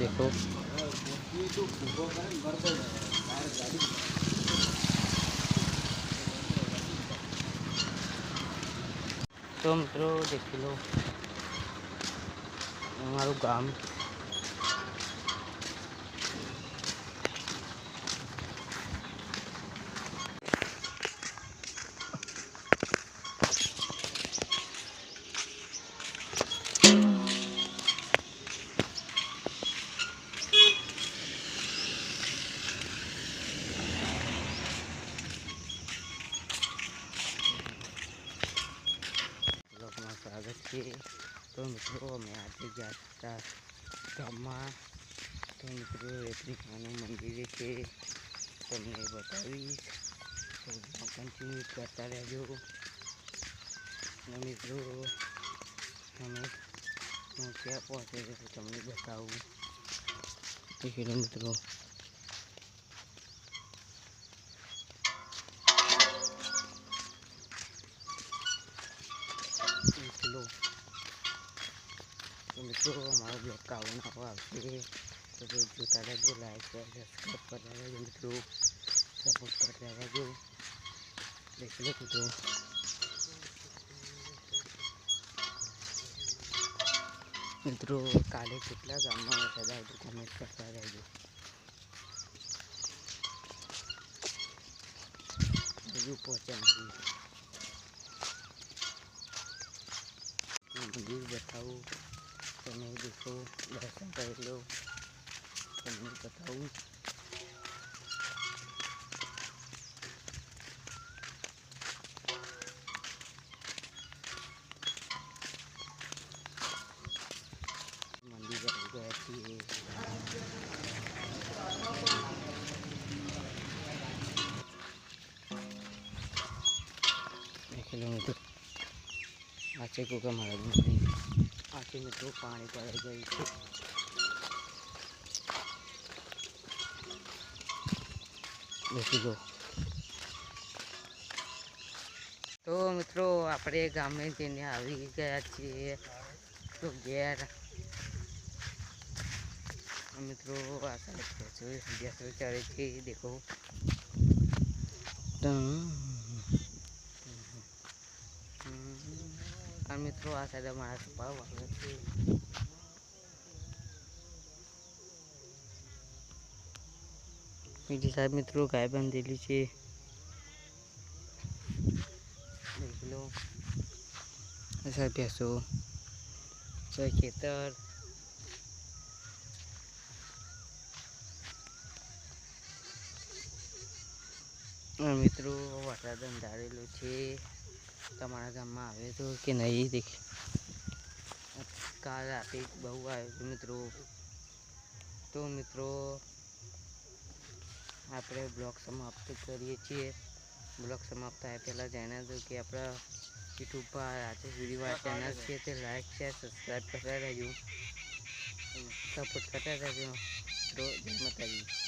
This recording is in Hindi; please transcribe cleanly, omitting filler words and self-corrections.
देखो तो मित्रों देख लो हमारू गाम स्वागत है। तो मित्रों मैं आज जाता गामમાં तो मित्रों रेत्रिकाનું મંદિર છે તમને બતાવીશ તો કન્ટિન્યુ કરતા રહેજો અને મિત્રો અમે હું ક્યાં પહોંચે તો તમને બતાવું દેખી મિત્રો લો तो मित्रों हमारा ब्लॉग का आना आपसे तो जोता रहेगा लाइक शेयर सब्सक्राइब कर रहेगा मित्रों सपोर्ट कर रहेगा जो देख लो मित्रों मित्रों काले कितना गाम में वरसाद तो कमेंट करता रहेજો हजू पहुँचा नहीं मंदिर बताऊँ તમે देखो दर्शन कर लो તમને बताऊँ मंदिर आ गया थी देख लो मित्रों आचे को हमारा आचे मित्रों पानी पड़ गई थी देखी लो तो मित्रों આપણે ગામે જઈને આવી ગયા છીએ તો ઘેર मित्रों आ साइड भैंसों चरे थी देखो और मित्रों आ साइड हमारा कपा वाले थे बीजी साहब मित्रों गाय बांधेली છે देख लो ऐसा भैंसों सब खेतर मित्रों वरसाद अंधारेलो છે તમારા ગામમાં આવે તો કે નહીં દેખ કાલ રાતે બહુ આવ્યો મિત્રો તો મિત્રો આપણે બ્લોગ સમાપ્ત કરીએ છીએ બ્લોગ સમાપ્ત થાય પહેલાં જણાવી દઉં કે આપણા યુટ્યુબ પર આજે વિડીયો ચેનલ છે તે લાઈક શેર સબસ્ક્રાઈબ કરતા રહેજો સપોર્ટ કરતા રહેજો તો જય માતાજી।